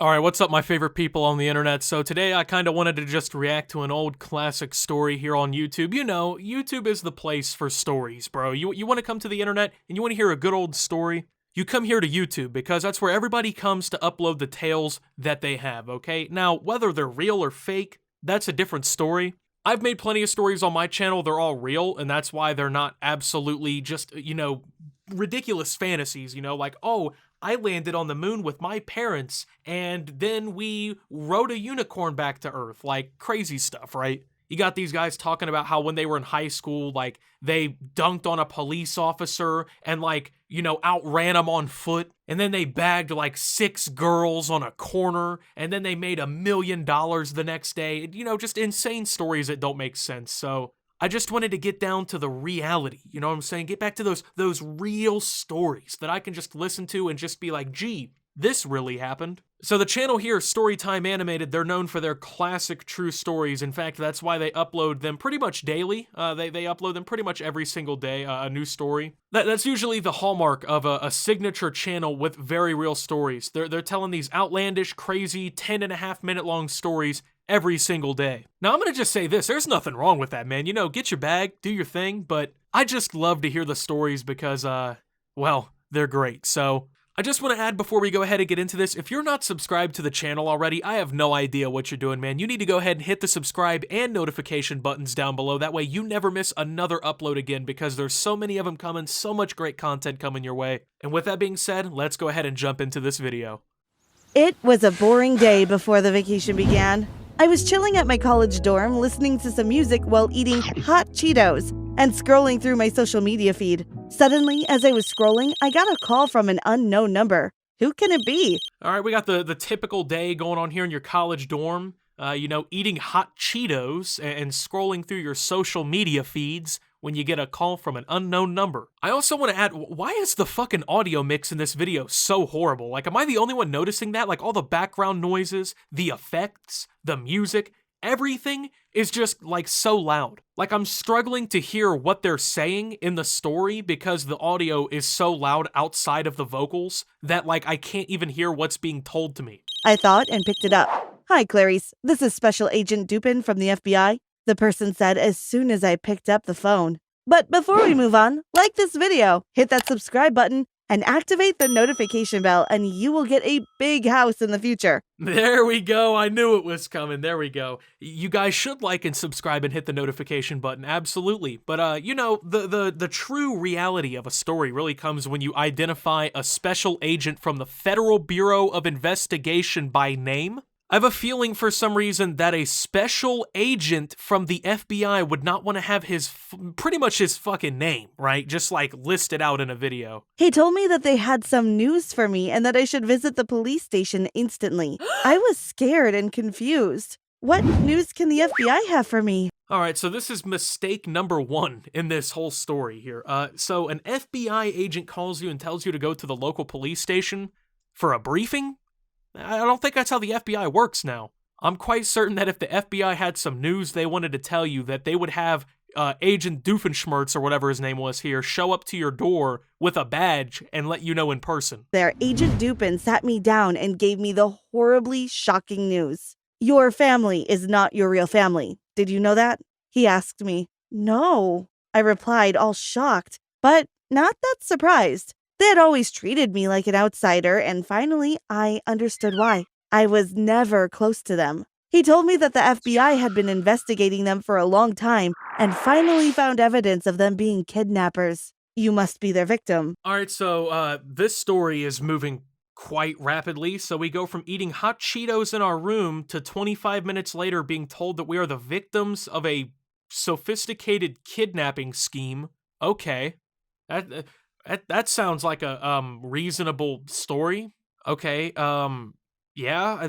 Alright, what's up my favorite people on the internet? So today I kinda wanted to just react to an old classic story here on YouTube. You know, YouTube is the place for stories, bro. You wanna come to the internet and you wanna hear a good old story? You come here to YouTube because that's where everybody comes to upload the tales that they have, okay? Now, whether they're real or fake, that's a different story. I've made plenty of stories on my channel, they're all real, and that's why they're not absolutely just, ridiculous fantasies, like, oh, I landed on the moon with my parents, and then we rode a unicorn back to Earth, like crazy stuff, right? You got these guys talking about how when they were in high school, like, they dunked on a police officer and, outran him on foot, and then they bagged, like, 6 girls on a corner, and then they made $1 million the next day. Just insane stories that don't make sense, so I just wanted to get down to the reality, you know what I'm saying? Get back to those real stories that I can just listen to and just be like, gee, this really happened. So the channel here, Storytime Animated, they're known for their classic true stories. In fact, that's why they upload them pretty much daily. They upload them pretty much every single day, a new story. That's usually the hallmark of a signature channel with very real stories. They're telling these outlandish, crazy, 10.5-minute long stories every single day. Now, I'm gonna just say this, there's nothing wrong with that, man. Get your bag, do your thing, but I just love to hear the stories because, well, they're great. So I just want to add before we go ahead and get into this, if you're not subscribed to the channel already, I have no idea what you're doing, man. You need to go ahead and hit the subscribe and notification buttons down below. That way you never miss another upload again because there's so many of them coming, so much great content coming your way. And with that being said, let's go ahead and jump into this video. It was a boring day before the vacation began. I was chilling at my college dorm, listening to some music while eating hot Cheetos and scrolling through my social media feed. Suddenly, as I was scrolling, I got a call from an unknown number. Who can it be? All right, we got the typical day going on here in your college dorm. Eating hot Cheetos and scrolling through your social media feeds when you get a call from an unknown number. I also want to add, why is the fucking audio mix in this video so horrible? Like, am I the only one noticing that? Like, all the background noises, the effects, the music, everything is just, like, so loud. Like, I'm struggling to hear what they're saying in the story because the audio is so loud outside of the vocals that, like, I can't even hear what's being told to me. I thought and picked it up. Hi, Clarice. This is Special Agent Dupin from the FBI. The person said as soon as I picked up the phone. But before we move on, like this video, hit that subscribe button, and activate the notification bell, and you will get a big house in the future. There we go. I knew it was coming. There we go. You guys should like and subscribe and hit the notification button. Absolutely. But, the true reality of a story really comes when you identify a special agent from the Federal Bureau of Investigation by name. I have a feeling for some reason that a special agent from the FBI would not want to have pretty much his fucking name, right? Just like listed out in a video. He told me that they had some news for me and that I should visit the police station instantly. I was scared and confused. What news can the FBI have for me? All right, so this is mistake number 1 in this whole story here. So an FBI agent calls you and tells you to go to the local police station for a briefing? I don't think that's how the FBI works now. I'm quite certain that if the FBI had some news they wanted to tell you, that they would have Agent Doofenshmirtz, or whatever his name was here, show up to your door with a badge and let you know in person. There, Agent Dupin sat me down and gave me the horribly shocking news. Your family is not your real family. Did you know that? He asked me. No, I replied, all shocked, but not that surprised. They had always treated me like an outsider, and finally, I understood why. I was never close to them. He told me that the FBI had been investigating them for a long time and finally found evidence of them being kidnappers. You must be their victim. All right, so this story is moving quite rapidly. So we go from eating hot Cheetos in our room to 25 minutes later being told that we are the victims of a sophisticated kidnapping scheme. Okay. That sounds like a reasonable story. Okay, yeah.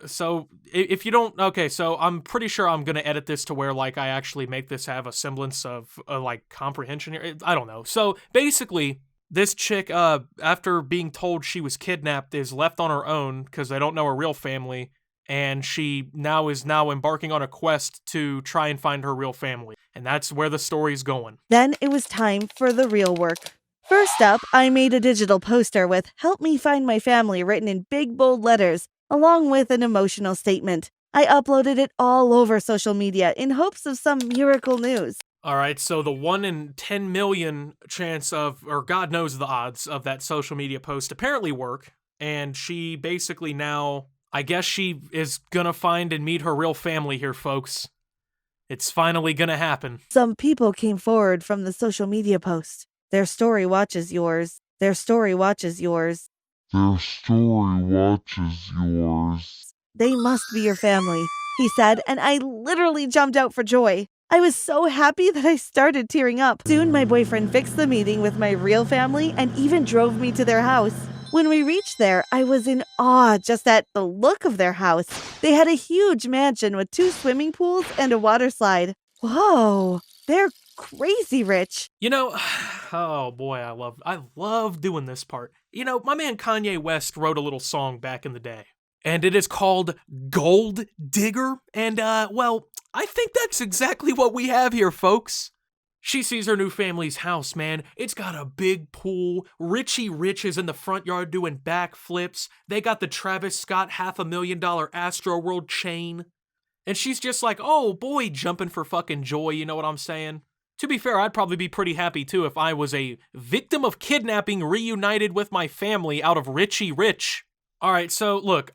So if you don't, okay, so I'm pretty sure I'm gonna edit this to where like I actually make this have a semblance of like comprehension here. I don't know. So basically, this chick, after being told she was kidnapped, is left on her own because they don't know her real family, and she is now embarking on a quest to try and find her real family. And that's where the story's going. Then it was time for the real work. First up, I made a digital poster with "Help me find my family" written in big bold letters, along with an emotional statement. I uploaded it all over social media in hopes of some miracle news. All right, so the 1 in 10 million chance of, or God knows the odds of that social media post apparently work, and she basically now, I guess she is gonna find and meet her real family here, folks. It's finally gonna happen. Some people came forward from the social media post. Their story watches yours. Their story watches yours. Their story watches yours. They must be your family, he said, and I literally jumped out for joy. I was so happy that I started tearing up. Soon my boyfriend fixed the meeting with my real family and even drove me to their house. When we reached there, I was in awe just at the look of their house. They had a huge mansion with 2 swimming pools and a water slide. Whoa, they're crazy rich. You know, oh boy, I love doing this part. You know, my man Kanye West wrote a little song back in the day, and it is called Gold Digger, and well, I think that's exactly what we have here, folks. She sees her new family's house, man. It's got a big pool. Richie Rich is in the front yard doing backflips. They got the Travis Scott $500,000 Astroworld chain. And she's just like, oh boy, jumping for fucking joy, you know what I'm saying? To be fair, I'd probably be pretty happy too if I was a victim of kidnapping reunited with my family out of Richie Rich. Alright, so look,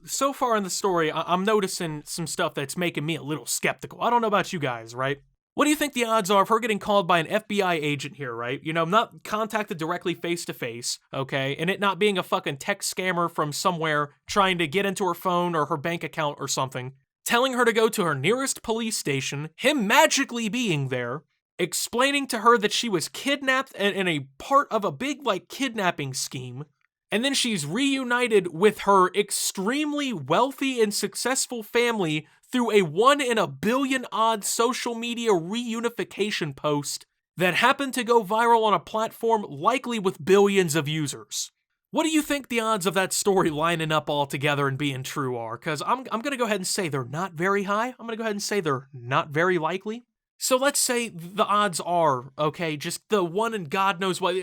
so far in the story, I'm noticing some stuff that's making me a little skeptical. I don't know about you guys, right? What do you think the odds are of her getting called by an FBI agent here, right? You know, not contacted directly face-to-face, okay? And it not being a fucking tech scammer from somewhere trying to get into her phone or her bank account or something, telling her to go to her nearest police station, him magically being there, explaining to her that she was kidnapped and a part of a big, like, kidnapping scheme, and then she's reunited with her extremely wealthy and successful family through a 1 in a billion odd social media reunification post that happened to go viral on a platform likely with billions of users. What do you think the odds of that story lining up all together and being true are? Because I'm going to go ahead and say they're not very high. I'm going to go ahead and say they're not very likely. So let's say the odds are, okay, just the 1 in God knows what,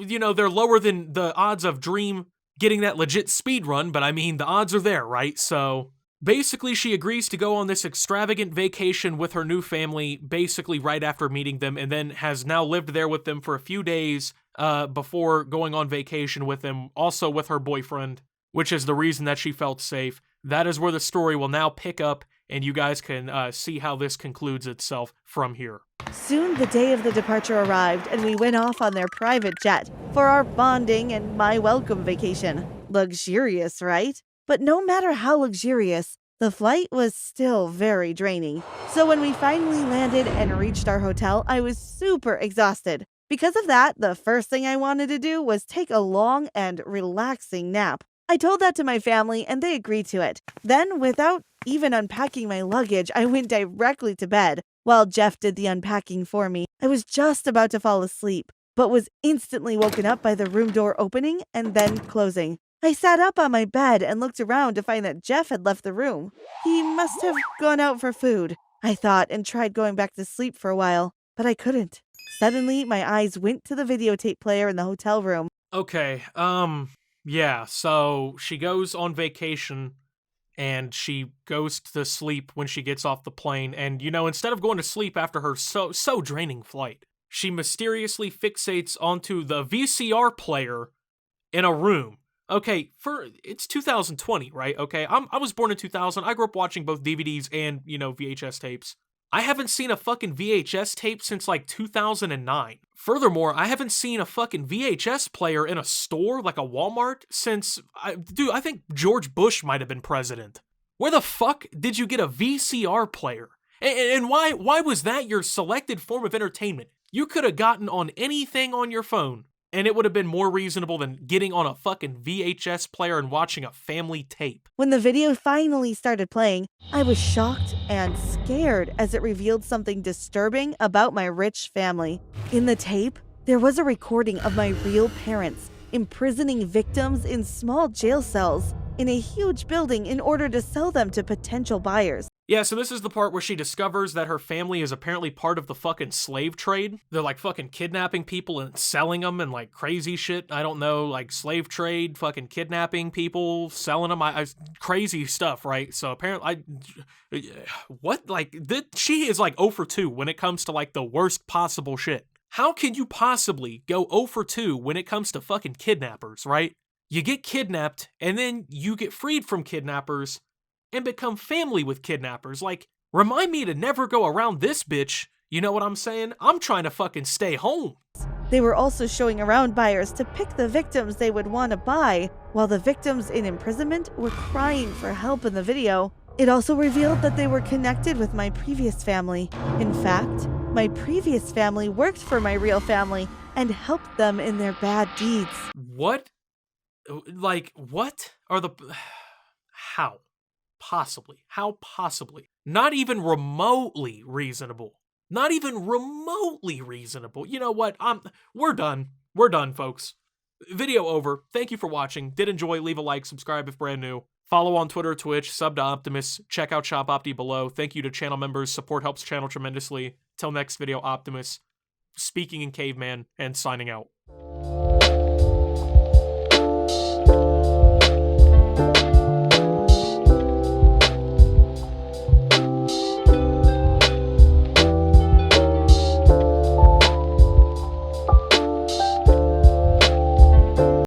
you know, they're lower than the odds of Dream getting that legit speed run, but I mean, the odds are there, right? So basically, she agrees to go on this extravagant vacation with her new family, basically right after meeting them, and then has now lived there with them for a few days before going on vacation with them, also with her boyfriend, which is the reason that she felt safe. That is where the story will now pick up, and you guys can see how this concludes itself from here. Soon the day of the departure arrived, and we went off on their private jet for our bonding and my welcome vacation. Luxurious, right? But no matter how luxurious, the flight was still very draining. So when we finally landed and reached our hotel, I was super exhausted. Because of that, the first thing I wanted to do was take a long and relaxing nap. I told that to my family and they agreed to it. Then, without even unpacking my luggage, I went directly to bed while Jeff did the unpacking for me. I was just about to fall asleep, but was instantly woken up by the room door opening and then closing. I sat up on my bed and looked around to find that Jeff had left the room. He must have gone out for food, I thought, and tried going back to sleep for a while, but I couldn't. Suddenly, my eyes went to the videotape player in the hotel room. Okay, yeah, so she goes on vacation and she goes to sleep when she gets off the plane, and, you know, instead of going to sleep after her so draining flight, she mysteriously fixates onto the VCR player in a room. Okay, it's 2020, right? Okay, I was born in 2000. I grew up watching both DVDs and, you know, VHS tapes. I haven't seen a fucking VHS tape since like 2009. Furthermore, I haven't seen a fucking VHS player in a store, like a Walmart, since, I think George Bush might have been president. Where the fuck did you get a VCR player? And why was that your selected form of entertainment? You could have gotten on anything on your phone, and it would have been more reasonable than getting on a fucking VHS player and watching a family tape. When the video finally started playing, I was shocked and scared as it revealed something disturbing about my rich family. In the tape, there was a recording of my real parents imprisoning victims in small jail cells in a huge building in order to sell them to potential buyers. Yeah, so this is the part where she discovers that her family is apparently part of the fucking slave trade. They're like fucking kidnapping people and selling them and like crazy shit. I don't know, like slave trade, fucking kidnapping people, selling them. Crazy stuff, right? So apparently, what? Like, she is like 0 for 2 when it comes to like the worst possible shit. How can you possibly go 0 for 2 when it comes to fucking kidnappers, right? You get kidnapped and then you get freed from kidnappers and become family with kidnappers. Like, remind me to never go around this bitch. You know what I'm saying? I'm trying to fucking stay home. They were also showing around buyers to pick the victims they would want to buy, while the victims in imprisonment were crying for help in the video. It also revealed that they were connected with my previous family. In fact, my previous family worked for my real family and helped them in their bad deeds. What? Like, what are the... How? Possibly. How possibly? Not even remotely reasonable. Not even remotely reasonable. You know what? We're done. We're done, folks. Video over. Thank you for watching. Did enjoy, leave a like, subscribe if brand new. Follow on Twitter, Twitch, sub to Optimus. Check out Shop Opti below. Thank you to channel members. Support helps channel tremendously. Till next video, Optimus, speaking in caveman, and signing out.